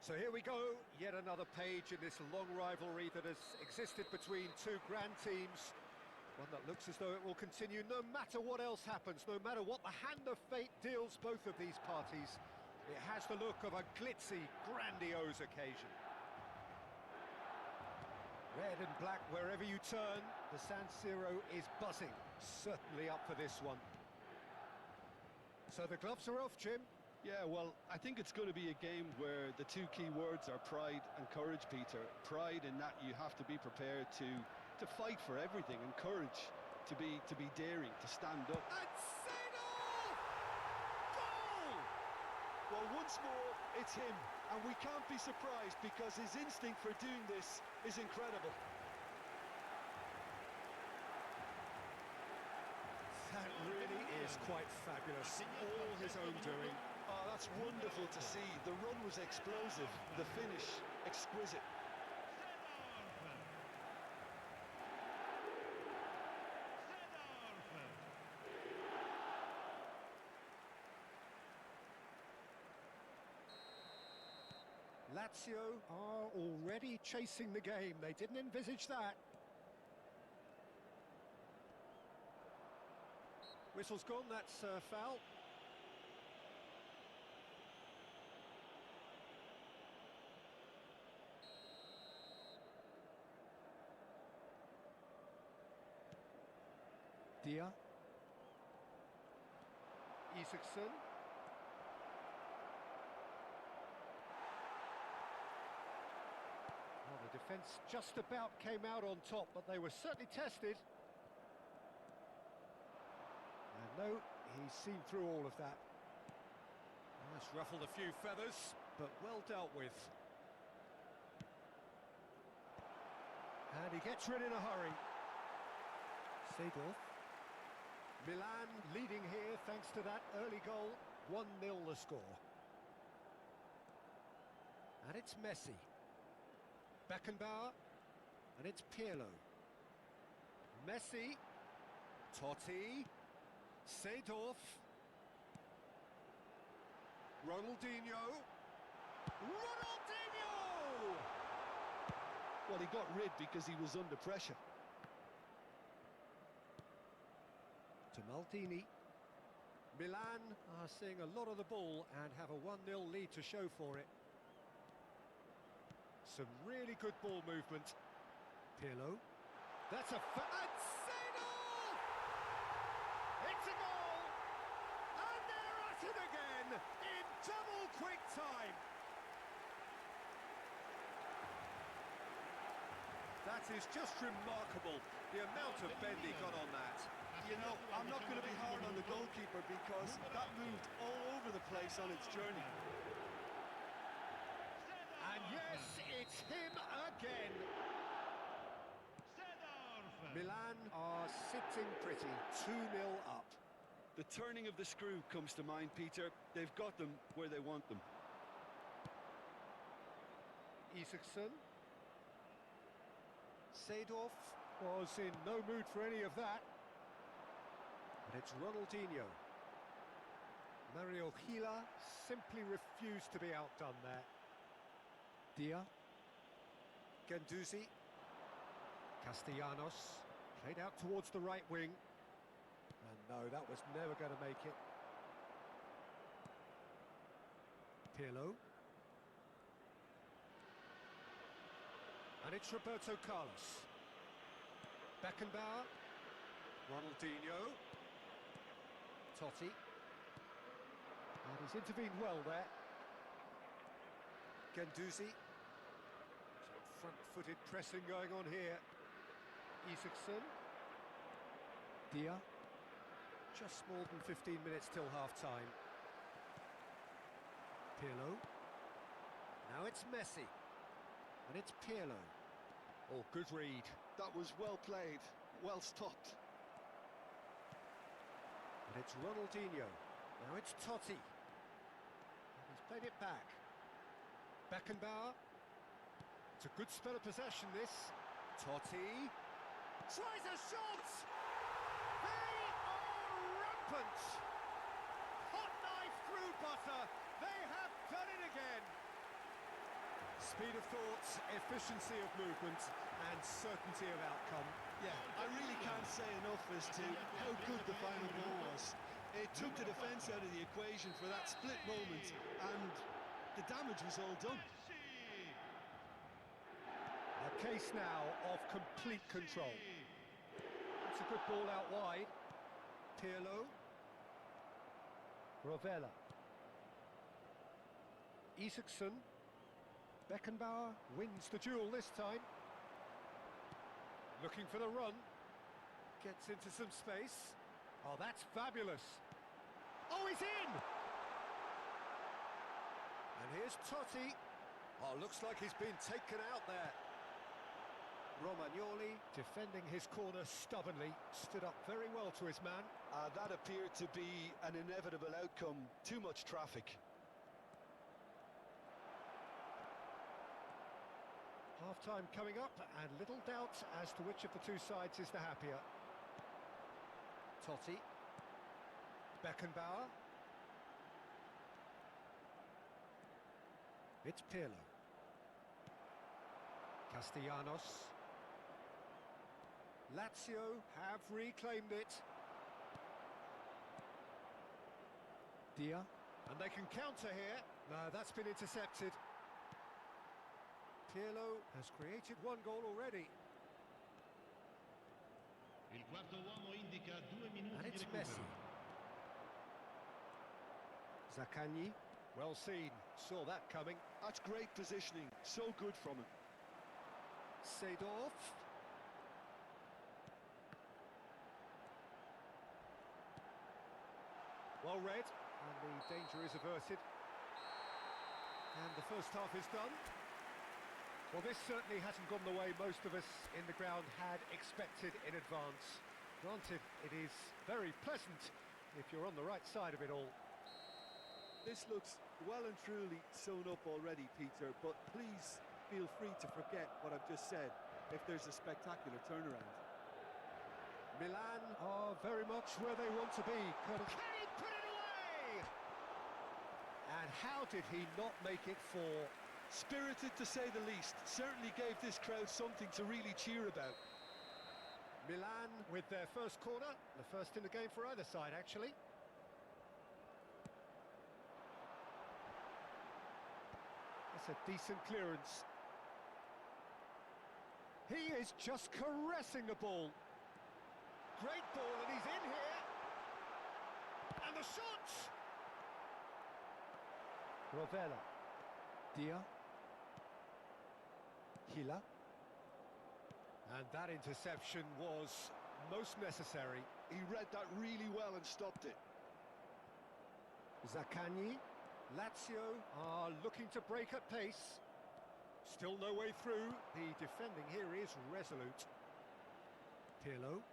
So here we go, yet another page in this long rivalry that has existed between two grand teams. One that looks as though it will continue no matter what else happens, no matter what the hand of fate deals both of these parties. It has the look of a glitzy, grandiose occasion. Red and black wherever you turn, the San Siro is buzzing, certainly up for this one. So the gloves are off, Jim. Yeah, well, I think it's going to be a game where the two key words are pride and courage, Peter. Pride in that you have to be prepared to fight for everything, and courage to be daring, to stand up. And Seedorf! Goal! Well, once more, it's him, and we can't be surprised because his instinct for doing this is incredible. That really is quite fabulous, all his own doing. Oh, that's wonderful to see. The run was explosive, the finish exquisite. Lazio are already chasing the game. They didn't envisage that. Whistle's gone, that's foul. Dia. Isaacson. Well, the defence just about came out on top, but they were certainly tested. And no, he's seen through all of that. Well, that's ruffled a few feathers, but well dealt with. And he gets rid in a hurry. Seedorf. Milan leading here thanks to that early goal. 1-0 the score. And it's Messi. Beckenbauer. And it's Pirlo. Messi. Totti. Seedorf. Ronaldinho. Ronaldinho! Well, he got rid because he was under pressure. To Maldini. Milan are seeing a lot of the ball and have a 1-0 lead to show for it. Some really good ball movement. Pirlo. That's a and Seedorf! It's a goal! And they're at it again in double quick time. That is just remarkable, the amount of bend he got on that. You know, I'm not going to be hard on the goalkeeper because that moved all over the place on its journey. And yes, it's him again. Milan are sitting pretty, 2-0 up. The turning of the screw comes to mind, Peter. They've got them where they want them. Isaacson. Seedorf was in no mood for any of that. And it's Ronaldinho. Mario Gila simply refused to be outdone there. Dia. Guendouzi. Castellanos. Played out towards the right wing. And no, that was never going to make it. Pirlo. And it's Roberto Carlos. Beckenbauer. Ronaldinho. Totti. And he's intervened well there. Guendouzi. Some front-footed pressing going on here. Isaacson. Dia. Just more than 15 minutes till half-time. Pirlo. Now it's Messi. And it's Pirlo. Oh, good read. That was well played, well stopped. And it's Ronaldinho. Now it's Totti. And he's played it back. Beckenbauer. It's a good spell of possession, this. Totti. Tries a shot! They are rampant! Hot knife through butter. They have done it again. Speed of thought, efficiency of movement, and certainty of outcome. Yeah, I really can't say enough as to how good the final ball was. It took the defence out of the equation for that split moment, and the damage was all done. A case now of complete control. It's a good ball out wide. Pirlo. Rovella. Isaacson. Beckenbauer wins the duel this time. Looking for the run. Gets into some space. Oh, that's fabulous. Oh, he's in! And here's Totti. Oh, looks like he's been taken out there. Romagnoli, defending his corner stubbornly, stood up very well to his man. That appeared to be an inevitable outcome. Too much traffic. Half-time coming up, and little doubt as to which of the two sides is the happier. Totti. Beckenbauer. It's Pirlo. Castellanos. Lazio have reclaimed it. Dia. And they can counter here. No, that's been intercepted. Pirlo has created one goal already. Il quarto uomo indica 2 minuti And di it's recupero. Messi. Zaccagni. Well seen. Saw that coming. That's great positioning. So good from him. Seedorf. Well read, and the danger is averted. And the first half is done. Well, this certainly hasn't gone the way most of us in the ground had expected in advance. Granted, it is very pleasant if you're on the right side of it all. This looks well and truly sewn up already, Peter, but please feel free to forget what I've just said if there's a spectacular turnaround. Milan are very much where they want to be. Can he put it away? And how did he not make it four? Spirited to say the least. Certainly gave this crowd something to really cheer about. Milan with their first corner, the first in the game for either side, actually. That's a decent clearance. He is just caressing the ball. Great ball, and he's in here. And the shot! Rovella. Dia. Hila. And that interception was most necessary. He read that really well and stopped it. Zaccagni. Lazio are looking to break at pace. Still no way through. The defending here is resolute. Pirlo.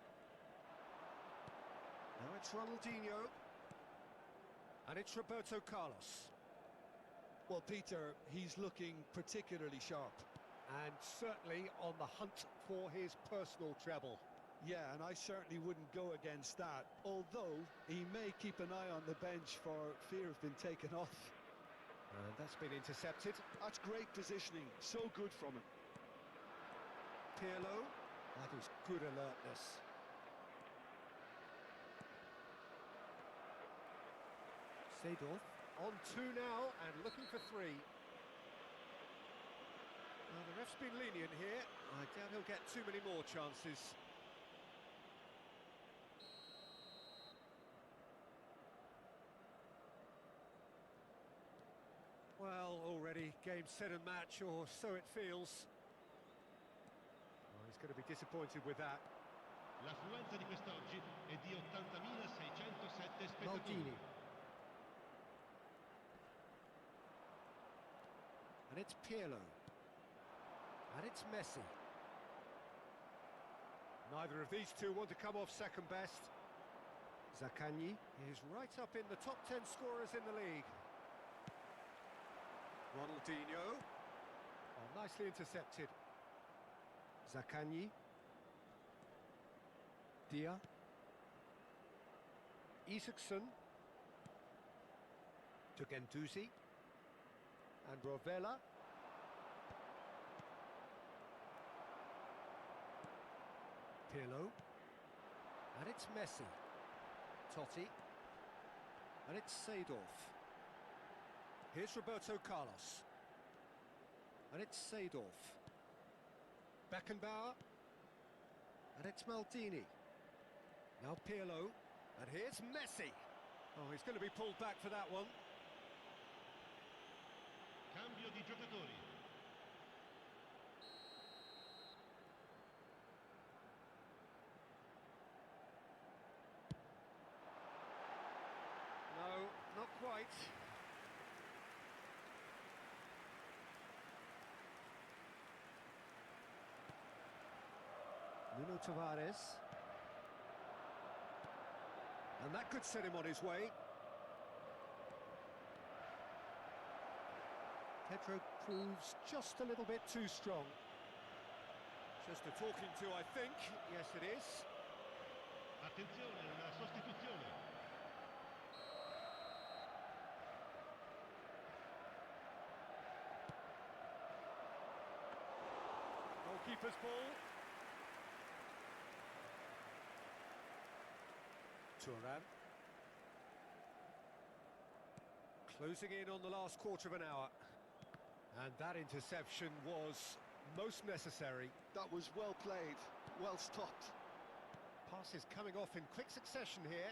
Now it's Ronaldinho. And it's Roberto Carlos. Well, Peter, he's looking particularly sharp. And certainly on the hunt for his personal treble. Yeah, and I certainly wouldn't go against that, although he may keep an eye on the bench for fear of being taken off. And that's been intercepted. That's great positioning, so good from him. Pirlo. That is good alertness. Seedorf on two now and looking for three. Well, the ref's been lenient here. I doubt he'll get too many more chances. Well, already game, set and match, or so it feels. Oh, he's going to be disappointed with that. L'affluenza di quest'oggi è di 80.607 spettatori. Maldini. And it's Pirlo. And it's Messi. Neither of these two want to come off second best. Zaccagni is right up in the top 10 scorers in the league. Ronaldinho. Oh, nicely intercepted. Zaccagni. Dia. Isaacson. To Gendouzi. And Rovella. Pirlo. And it's Messi. Totti. And it's Seedorf. Here's Roberto Carlos. And it's Seedorf. Beckenbauer. And it's Maldini. Now Pirlo. And here's Messi. Oh, he's going to be pulled back for that one. Cambio di giocatori. No, not quite. Nuno Tavares. And that could set him on his way. Pedro proves just a little bit too strong. Just a talking to, I think. Yes, it is. Attenzione, una sostituzione. Goalkeeper's ball. Thuram. Closing in on the last quarter of an hour. And that interception was most necessary. That was well played, well stopped. Passes coming off in quick succession here.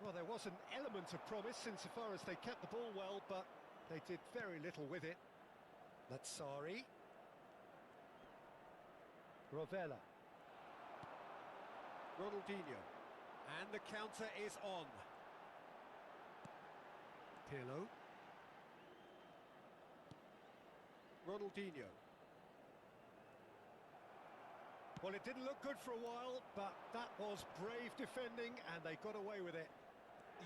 Well, there was an element of promise insofar as they kept the ball well, but they did very little with it. Lazzari. Rovella. Ronaldinho. And the counter is on. Pirlo. Ronaldinho. Well, it didn't look good for a while, but that was brave defending, and they got away with it.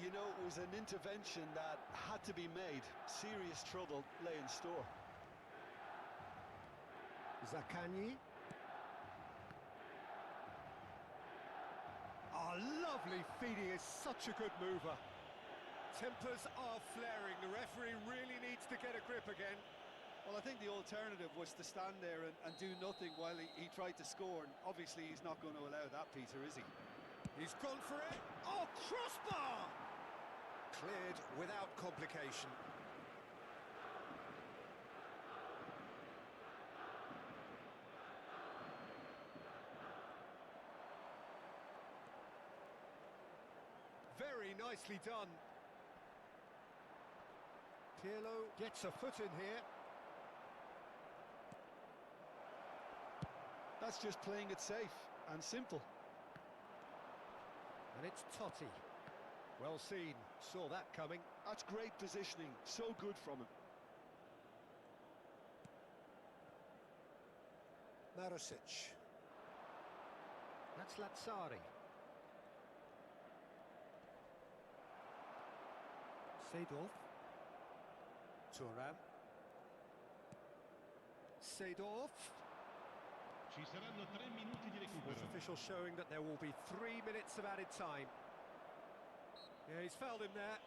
You know, it was an intervention that had to be made. Serious trouble lay in store. Zaccagni. Oh, lovely feed. He is such a good mover. Tempers are flaring. The referee really needs to get a grip again. Well, I think the alternative was to stand there and do nothing while he tried to score. And obviously, he's not going to allow that, Peter, is he? He's gone for it. Oh, crossbar! Cleared without complication. Very nicely done. Pirlo gets a foot in here. That's just playing it safe and simple. And it's Totti. Well seen, saw that coming. That's great positioning, so good from him. Marusic. That's Lazzari. Seedorf. Thuram. Seedorf. Ci saranno 3 minuti di recupero. With officials showing that there will be 3 minutes of added time. Yeah, he's fouled him there.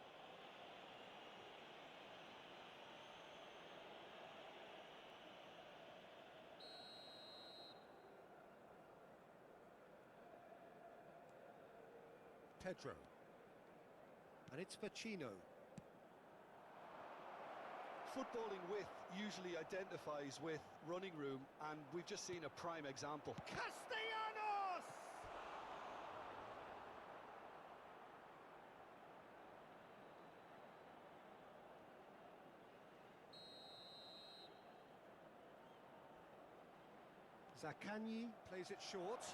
Pedro. And it's Vecino. Footballing width usually identifies with running room, and we've just seen a prime example. Castellanos! Zaccagni plays it short.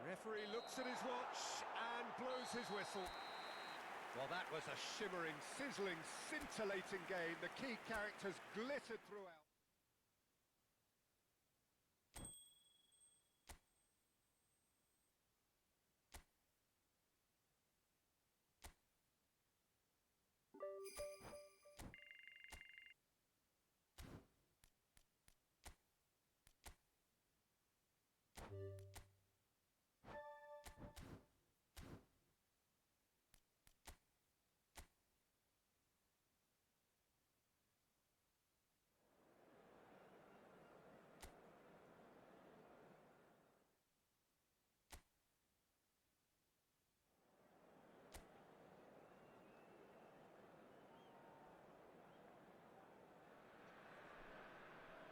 Referee looks at his watch and blows his whistle. Well, that was a shimmering, sizzling, scintillating game. The key characters glittered throughout.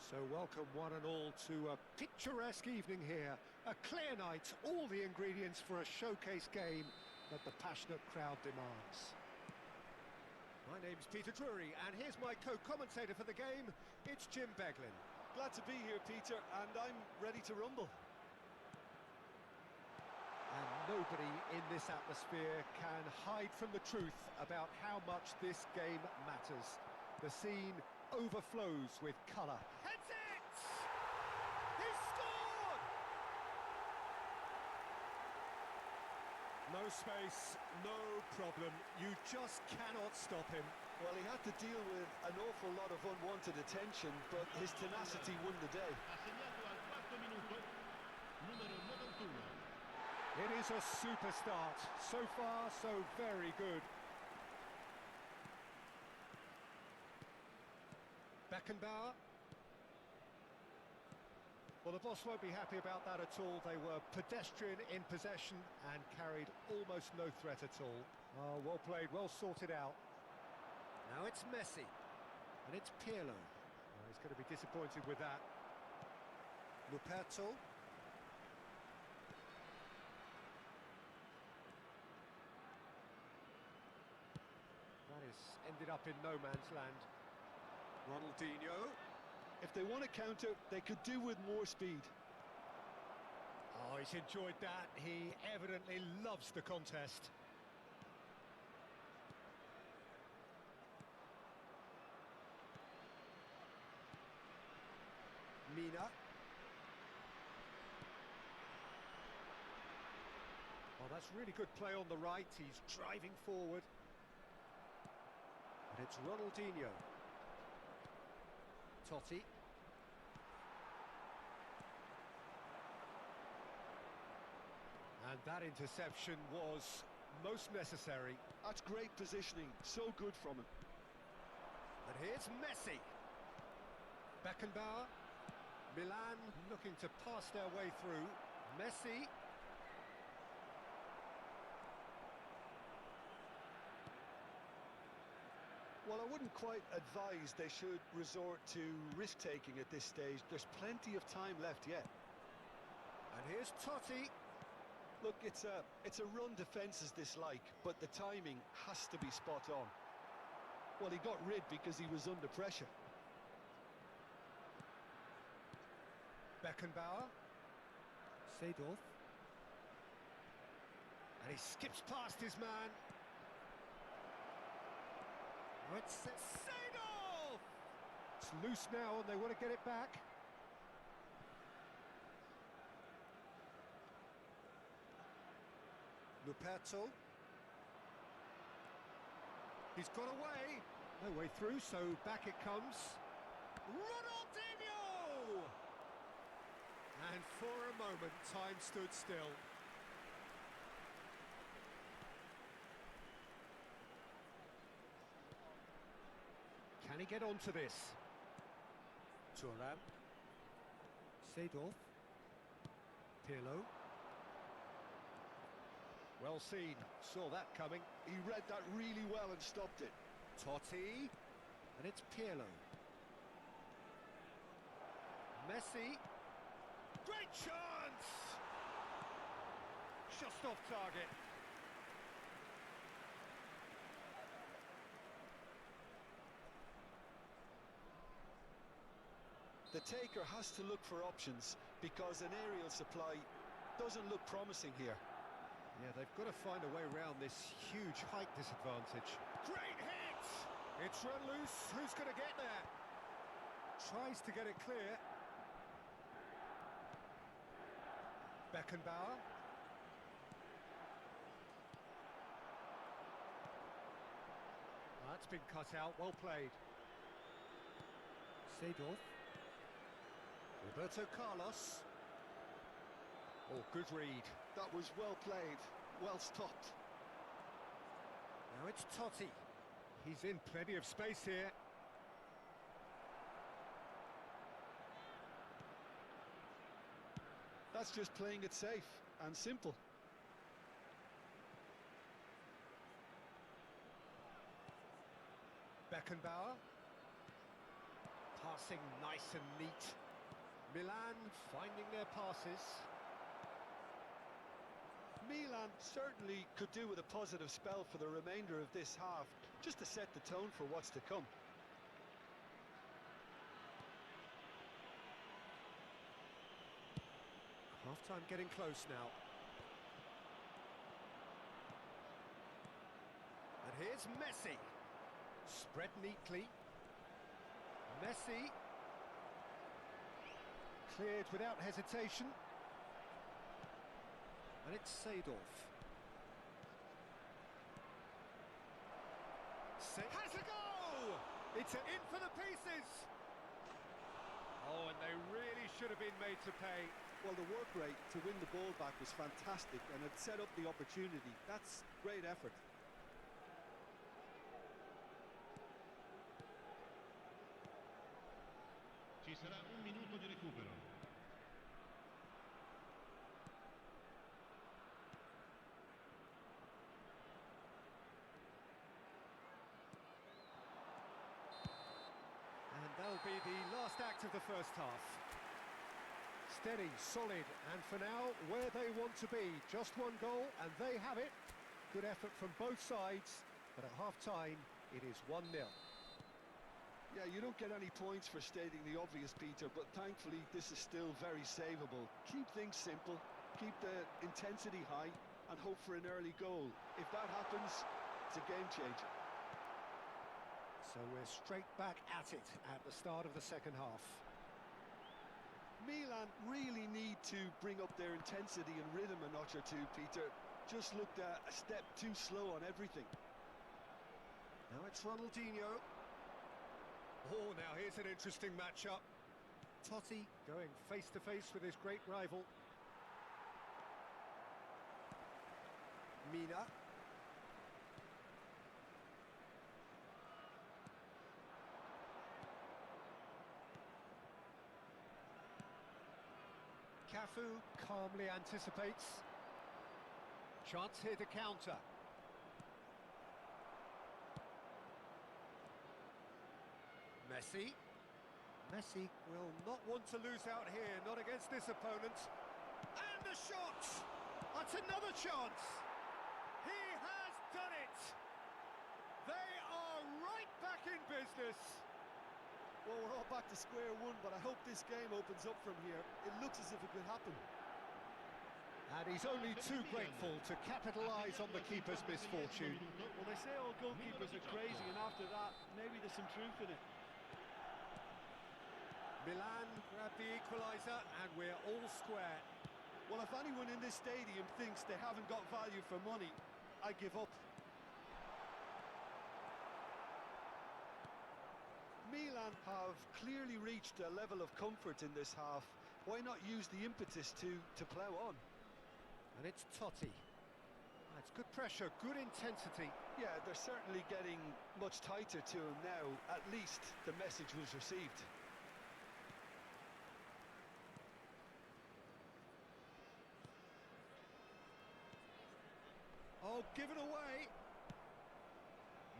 So welcome one and all to a picturesque evening here. A clear night, all the ingredients for a showcase game that the passionate crowd demands. My name's Peter Drury, and here's my co-commentator for the game. It's Jim Beglin. Glad to be here, Peter, and I'm ready to rumble. And nobody in this atmosphere can hide from the truth about how much this game matters. The scene overflows with colour. Heads it! He scored! No space, no problem. You just cannot stop him. Well, he had to deal with an awful lot of unwanted attention, but his tenacity won the day. Ha segnato al quarto minuto, numero 91. It is a super start. So far, so very good. Beckenbauer. Well, the boss won't be happy about that at all. They were pedestrian in possession and carried almost no threat at all. Oh, well played, well sorted out. Now it's Messi, and it's Pirlo. Oh, he's going to be disappointed with that. Luperto. That has ended up in no man's land. Ronaldinho. If they want to counter, they could do with more speed. Oh, he's enjoyed that. He evidently loves the contest. Mina. Oh, that's really good play on the right. He's driving forward. And it's Ronaldinho. Totti. And that interception was most necessary. That's great positioning, so good from him. And here's Messi. Beckenbauer. Milan looking to pass their way through. Messi. Well, I wouldn't quite advise they should resort to risk-taking at this stage. There's plenty of time left yet. And here's Totti. Look, it's a run defences dislike, but the timing has to be spot on. Well, he got rid because he was under pressure. Beckenbauer. Seedorf. And he skips past his man. Oh, it's Seedorf! It's loose now and they want to get it back. Luperto. He's got away. No way through, so back it comes. Ronaldinho! And for a moment, time stood still. Can he get onto this? Thuram. Seedorf. Pirlo. Well seen, saw that coming. He read that really well and stopped it. Totti. And it's Pirlo. Messi. Great chance! Just off target. The taker has to look for options because an aerial supply doesn't look promising here. Yeah, they've got to find a way around this huge height disadvantage. Great hit! It's run loose. Who's going to get there? Tries to get it clear. Beckenbauer. That's been cut out. Well played. Seedorf. Roberto Carlos. Oh, good read. That was well played, well stopped. Now it's Totti. He's in plenty of space here. That's just playing it safe and simple. Beckenbauer. Passing nice and neat. Milan finding their passes. Milan certainly could do with a positive spell for the remainder of this half, just to set the tone for what's to come. Half-time getting close now. And here's Messi. Spread neatly. Messi. Cleared without hesitation. And it's Seedorf. Has a go! It's in for the pieces! Oh, and they really should have been made to pay. Well, the work rate to win the ball back was fantastic, and it set up the opportunity. That's great effort. Ci sarà un minuto di recupero. And that'll be the last act of the first half. Steady, solid, and for now, where they want to be. Just one goal, and they have it. Good effort from both sides, but at half-time, it is 1-0. Yeah, you don't get any points for stating the obvious, Peter, but thankfully this is still very savable. Keep things simple, keep the intensity high, and hope for an early goal. If that happens, it's a game changer. So we're straight back at it at the start of the second half. Milan really need to bring up their intensity and rhythm a notch or two, Peter. Just looked a step too slow on everything. Now it's Ronaldinho. Oh, now here's an interesting matchup. Totti going face-to-face with his great rival. Mina. Cafu calmly anticipates. Chance here to counter. Messi. Messi will not want to lose out here, not against this opponent. And the shot! That's another chance! He has done it! They are right back in business! Well, we're all back to square one, but I hope this game opens up from here. It looks as if it could happen. And he's only too grateful to capitalise on the keeper's misfortune. Well, they say all goalkeepers are crazy, and after that, maybe there's some truth in it. Milan grab the equaliser, and we're all square. Well, if anyone in this stadium thinks they haven't got value for money, I give up. Milan have clearly reached a level of comfort in this half. Why not use the impetus to plough on? And it's Totti. That's good pressure, good intensity. Yeah, they're certainly getting much tighter to him now. At least the message was received. Oh, given away.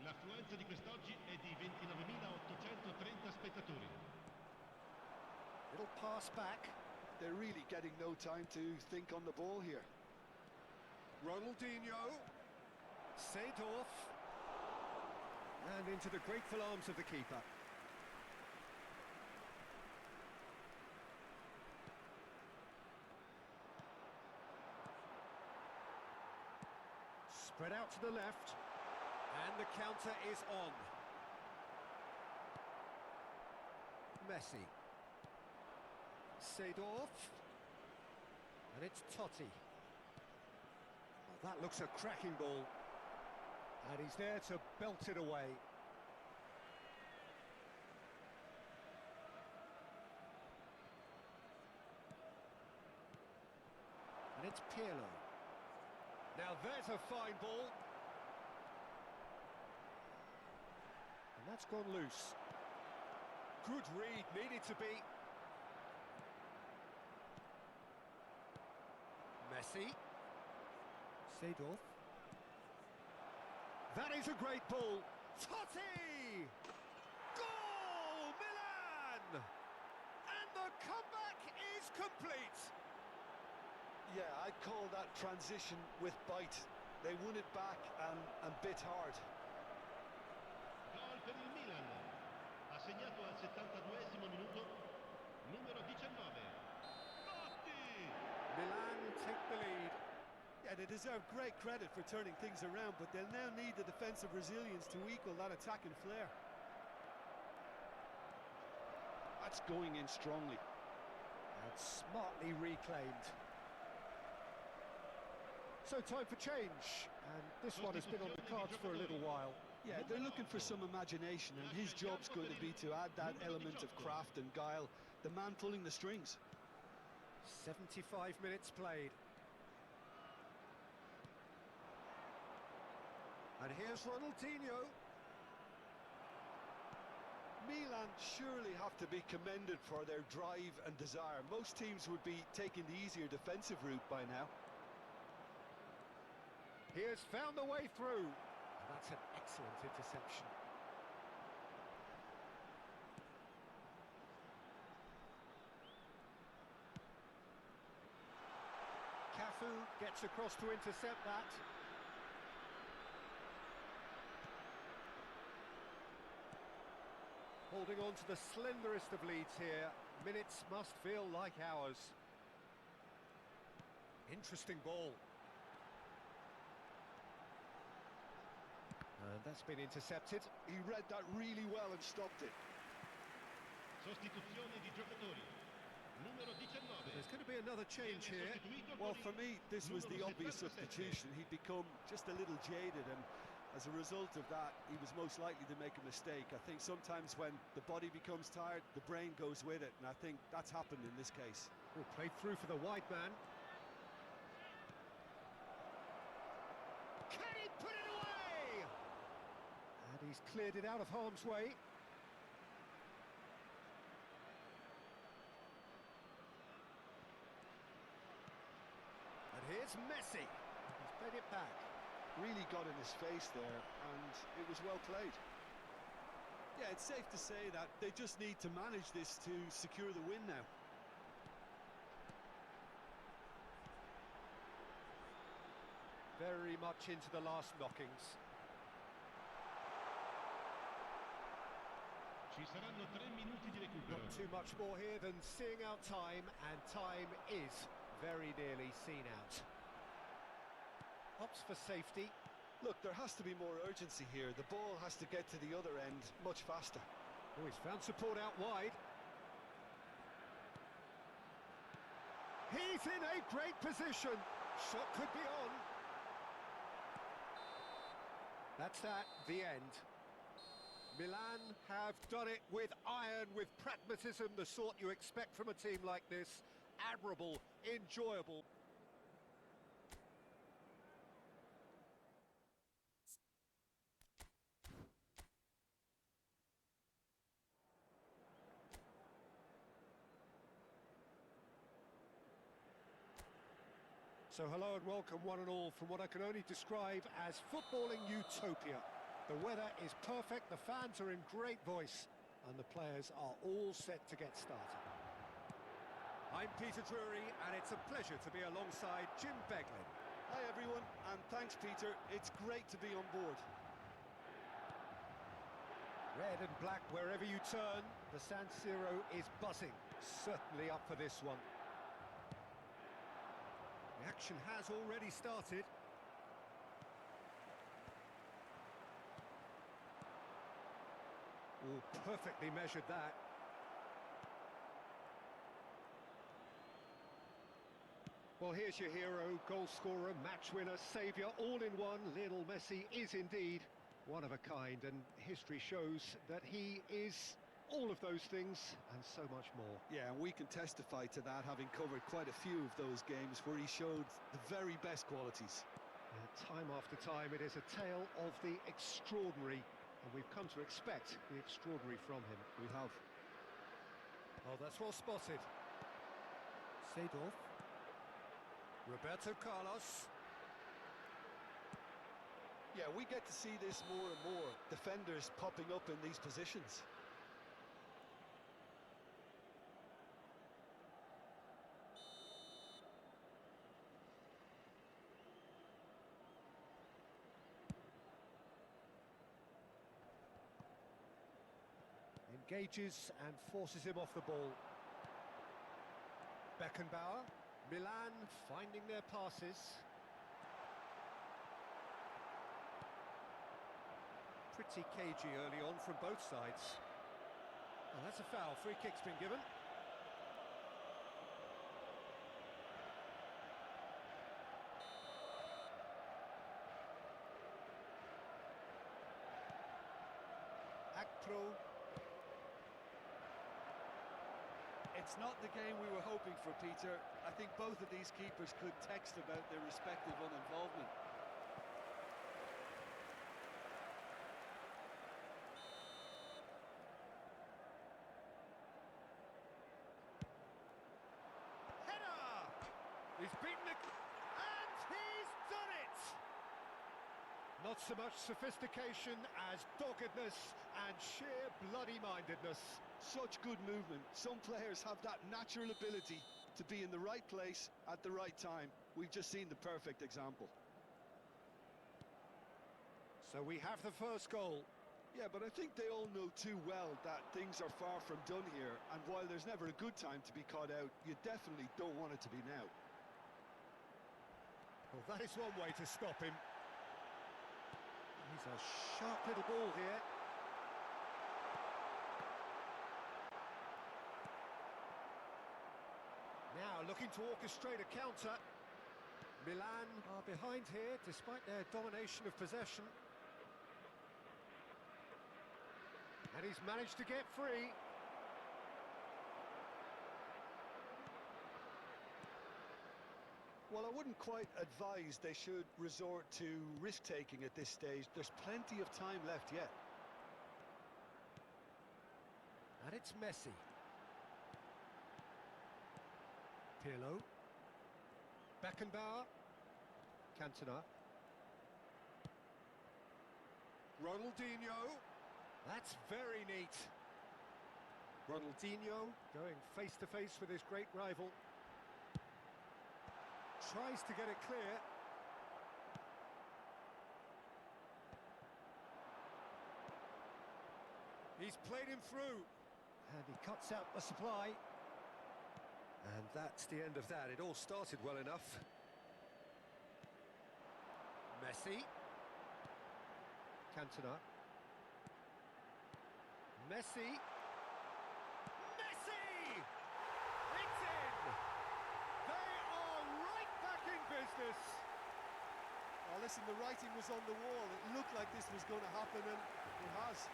L'affluenza di quest'oggi è di 29.830 spettatori. Little pass back. They're really getting no time to think on the ball here. Ronaldinho. Seedorf. And into the grateful arms of the keeper. Spread out to the left. And the counter is on. Messi. Seedorf. And it's Totti. Well, that looks a cracking ball. And he's there to belt it away. And it's Pirlo. Now there's a fine ball. And that's gone loose. Good read, needed to be. Messi. Seedorf. That is a great ball. Totti! Goal! Milan! the comeback is complete. Yeah, I'd call that transition with bite. They won it back and bit hard. Gol per il Milan. Ha segnato al 72esimo minuto numero 19. Totti! Milan take the lead. Yeah, they deserve great credit for turning things around, but they'll now need the defensive resilience to equal that attacking flair. That's going in strongly. And smartly reclaimed. So time for change, and this one has been on the cards for a little while. Yeah, they're looking for some imagination, and his job's going to be to add that element of craft and guile, the man pulling the strings. 75 minutes played. And here's Ronaldinho. Milan surely have to be commended for their drive and desire. Most teams would be taking the easier defensive route by now. He has found the way through. And that's an excellent interception. Cafu gets across to intercept that. Holding on to the slenderest of leads here. Minutes must feel like hours. Interesting ball. And that's been intercepted. He read that really well and stopped it. Sostituzione di giocatori. Numero 19. There's going to be another change here. Well, for me, this was the obvious substitution. He'd become just a little jaded, and as a result of that, he was most likely to make a mistake. I think sometimes when the body becomes tired, the brain goes with it, and I think that's happened in this case. Oh, played through for the wide man. Can he put it away? And he's cleared it out of harm's way. And here's Messi. He's played it back. Really got in his face there, and it was well played. Yeah, it's safe to say that they just need to manage this to secure the win now. Very much into the last knockings. Ci saranno 3 minuti di recupero. Not too much more here than seeing out time, and time is very nearly seen out. Opts for safety. Look, there has to be more urgency here. The ball has to get to the other end much faster. Oh, he's found support out wide. He's in a great position. Shot could be on. That's that, the end. Milan have done it with iron, with pragmatism, the sort you expect from a team like this. Admirable, enjoyable. So hello and welcome one and all from what I can only describe as footballing utopia. The weather is perfect, the fans are in great voice, and the players are all set to get started. I'm Peter Drury, and it's a pleasure to be alongside Jim Beglin. Hi everyone, and thanks Peter, it's great to be on board. Red and black wherever you turn, the San Siro is buzzing, certainly up for this one. The action has already started. Oh, perfectly measured that. Well, here's your hero, goal scorer, match winner, saviour, all in one. Lionel Messi is indeed one of a kind, and history shows that he is all of those things and so much more. Yeah, and we can testify to that, having covered quite a few of those games where he showed the very best qualities. Time after time, it is a tale of the extraordinary, and we've come to expect the extraordinary from him. We have. Oh, that's well spotted. Seedorf. Roberto Carlos. Yeah, we get to see this more and more. Defenders popping up in these positions. Engages and forces him off the ball. Beckenbauer. Milan finding their passes. Pretty cagey early on from both sides. Oh, that's a foul. Free kick's been given. Akpro. It's not the game we were hoping for, Peter. I think both of these keepers could text about their respective uninvolvement. Header! He's beaten it, and he's done it! Not so much sophistication as doggedness and sheer bloody-mindedness. Such good movement. Some players have that natural ability to be in the right place at the right time. We've just seen the perfect example. So we have the first goal. Yeah, but I think they all know too well that things are far from done here, and while there's never a good time to be caught out, you definitely don't want it to be now. Well, that is one way to stop him. He's a sharp little ball here. Now looking to orchestrate a counter. Milan are behind here despite their domination of possession. And he's managed to get free. Well, I wouldn't quite advise they should resort to risk-taking at this stage. There's plenty of time left yet. And it's Messi. Pirlo. Beckenbauer. Cantona. Ronaldinho. That's very neat. Ronaldinho going face-to-face with his great rival. Tries to get it clear. He's played him through. And he cuts out the supply. And that's the end of that. It all started well enough. Messi. Cantona. Messi. Messi! It's in! They are right back in business. Oh, listen, the writing was on the wall. It looked like this was going to happen, and it has.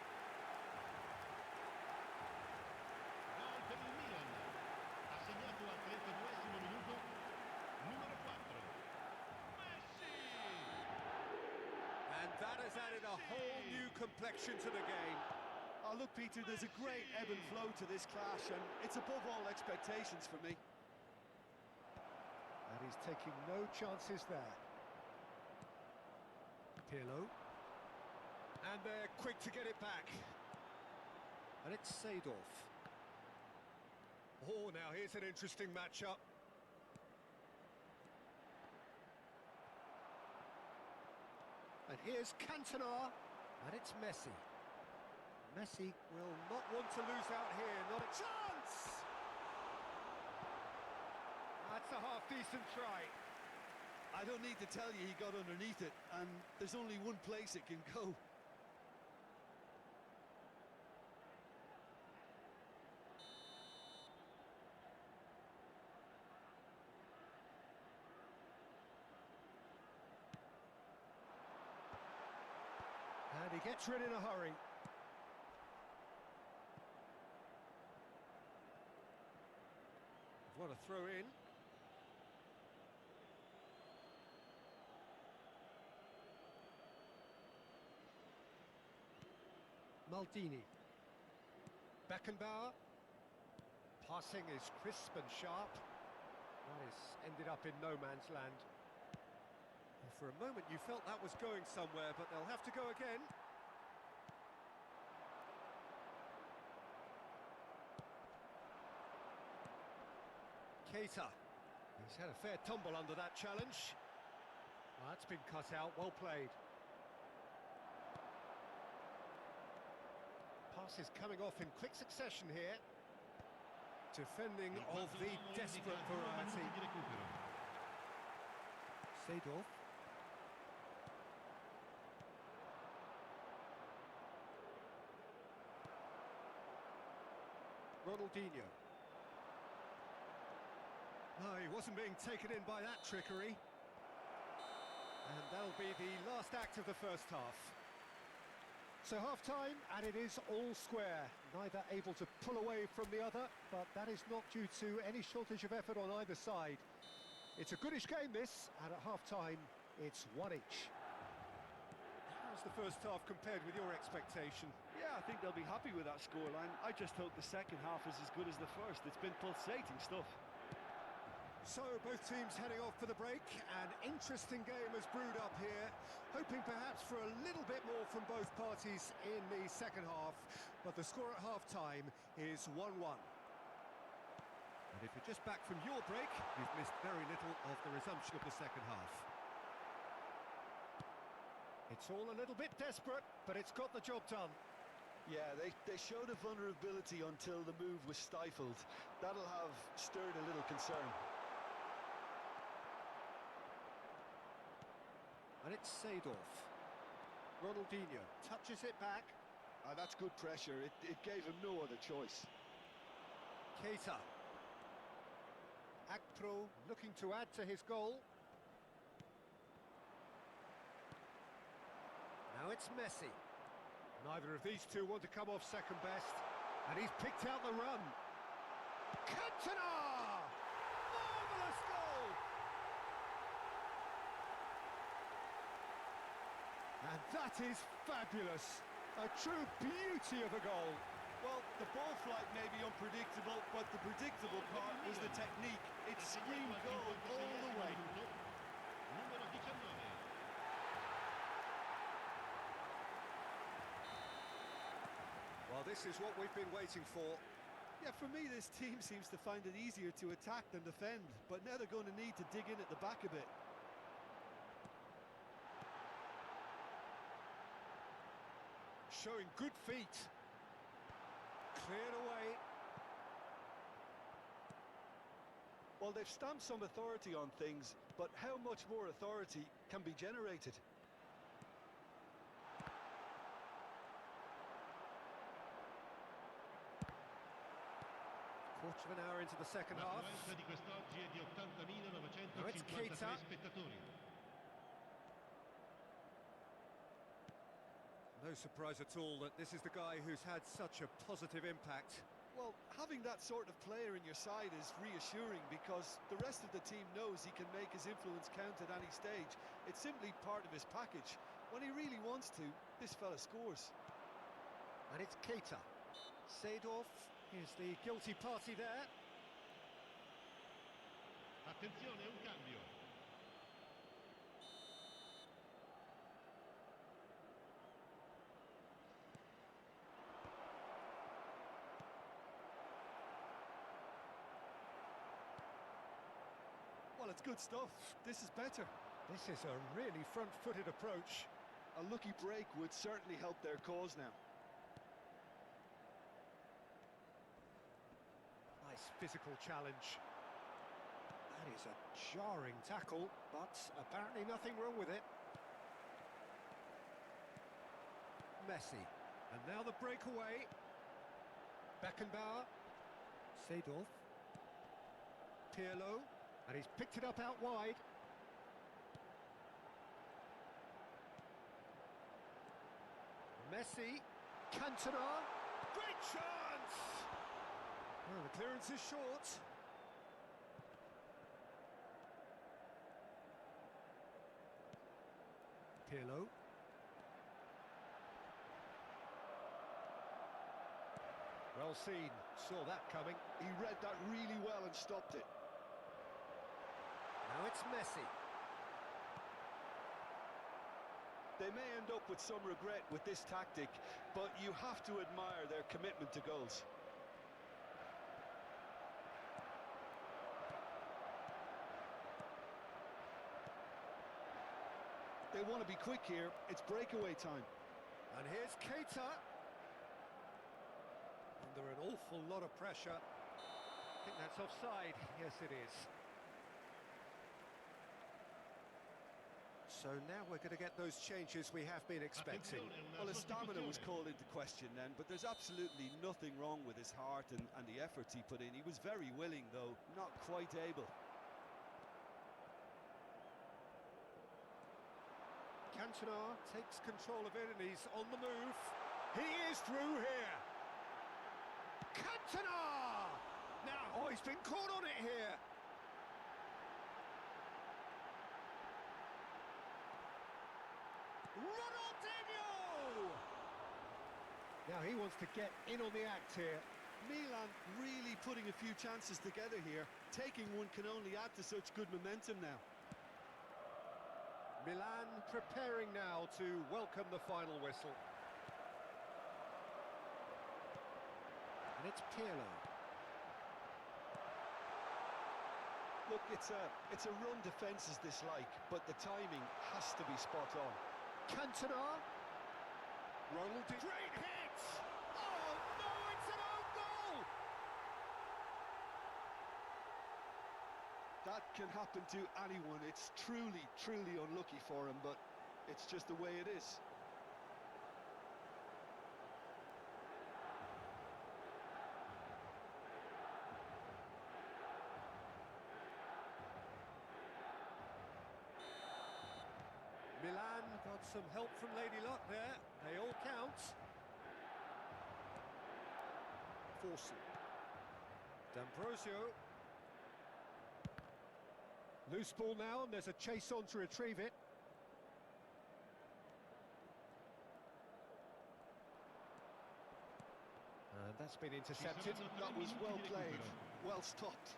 Gol per il Milan. Ha segnato al 32esimo minuto numero 4. Messi! And that has added a whole new complexion to the game. Oh, look, Peter, there's a great ebb and flow to this clash, and it's above all expectations for me. And he's taking no chances there. Pirlo. And they're quick to get it back. And it's Seedorf. Oh, now here's an interesting matchup. And here's Cantona. And it's Messi. Messi will not want to lose out here. Not a chance! That's a half-decent try. I don't need to tell you he got underneath it, and there's only one place it can go. And he gets rid in a hurry. What a throw in. Maldini. Beckenbauer. Passing is crisp and sharp. That has ended up in no man's land. And for a moment you felt that was going somewhere, but they'll have to go again. Keita. He's had a fair tumble under that challenge. Well, that's been cut out, well played. passes coming off in quick succession here. Defending Il of the quadrigrammo desperate indica 2 variety. minuti di recupero. Seedorf. Ronaldinho. No, he wasn't being taken in by that trickery. And that'll be the last act of the first half. So half-time, and it is all square. Neither able to pull away from the other, but that is not due to any shortage of effort on either side. It's a goodish game, this, and at half-time, it's one each. How's the first half compared with your expectation? Yeah, I think they'll be happy with that scoreline. I just hope the second half is as good as the first. It's been pulsating stuff. So both teams heading off for the break. An interesting game has brewed up here, hoping perhaps for a little bit more from both parties in the second half, but the score at half-time is 1-1. And if you're just back from your break, you've missed very little of the resumption of the second half. It's all a little bit desperate, but it's got the job done. Yeah, they showed a vulnerability until the move was stifled. That'll have stirred a little concern. And it's Seedorf. Ronaldinho touches it back. That's good pressure. It gave him no other choice. Keita. Akpro looking to add to his goal. Now it's Messi. Neither of these two want to come off second best. And he's picked out the run. Cantona! Marvellous goal! And that is fabulous. A true beauty of a goal. Well, the ball flight may be unpredictable, but the predictable part was the technique. It screamed goal all the way. Numero 19. Well, this is what we've been waiting for. Yeah, for me, this team seems to find it easier to attack than defend, but now they're going to need to dig in at the back a bit. Showing good feet. Cleared away. Well, they've stamped some authority on things, but how much more authority can be generated? Quarter of an hour into the second half. L'affluenza di quest'oggi è di Now it's 80.953 Keita. spettatori. No surprise at all that this is the guy who's had such a positive impact. Well, having that sort of player in your side is reassuring because the rest of the team knows he can make his influence count at any stage. It's simply part of his package. When he really wants to, this fella scores. And it's Keita. Seedorf is the guilty party there. Attenzione, un cambio. Well, it's good stuff. This is better. This is a really front-footed approach. A lucky break would certainly help their cause now. Nice physical challenge. That is a jarring tackle, but apparently nothing wrong with it. Messi. And now the breakaway. Beckenbauer. Seedorf. Pirlo. And he's picked it up out wide. Messi. Cantona. Great chance! Oh, the clearance is short. Pirlo. Well seen, saw that coming. He read that really well and stopped it. Now it's Messi. They may end up with some regret with this tactic, but you have to admire their commitment to goals. They want to be quick here. It's breakaway time. And here's Keita. Under an awful lot of pressure. I think that's offside. Yes, it is. So now we're going to get those changes we have been expecting. Well, his stamina was called into question then, but there's absolutely nothing wrong with his heart and the efforts he put in. He was very willing, though not quite able. Cantona takes control of it and he's on the move. He is through here. Cantona! Now, oh, he's been caught on it here. Ronaldinho! Now he wants to get in on the act here. Milan really putting a few chances together here. Taking one can only add to such good momentum now. Milan preparing now to welcome the final whistle. And it's Pirlo. Look, it's a run defence is dislike, but the timing has to be spot on. Cantona. Ronaldinho. Great hit! Oh no, it's an own goal! That can happen to anyone. It's truly, truly unlucky for him, but it's just the way it is. Milan got some help from Lady Luck there. They all count. Forson. D'Ambrosio. Loose ball now, and there's a chase on to retrieve it. And that's been intercepted. That was well played, well stopped.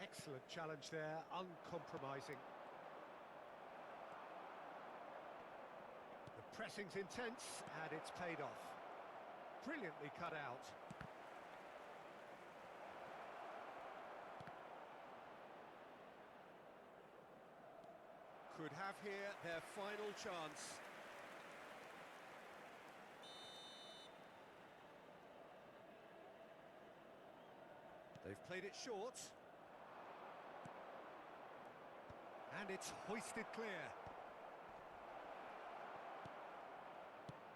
Excellent challenge there, uncompromising. The pressing's intense, and it's paid off. Brilliantly cut out. Could have here their final chance. They've played it short. And it's hoisted clear.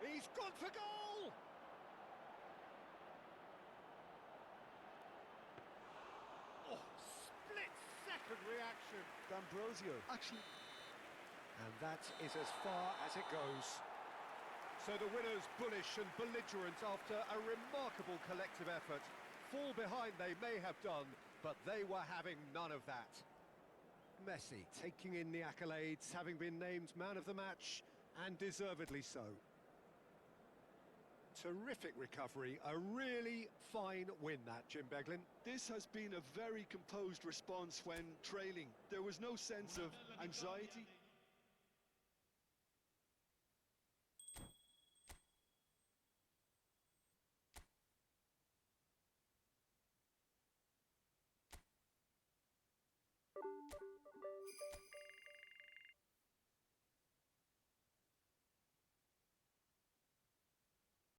He's gone for goal! Oh, split-second reaction. D'Ambrosio. Actually. And that is as far as it goes. So the winners bullish and belligerent after a remarkable collective effort. Fall behind they may have done, but they were having none of that. Messi taking in the accolades, having been named man of the match, and deservedly so. Terrific recovery, a really fine win that, Jim Beglin. This has been a very composed response when trailing. There was no sense of anxiety,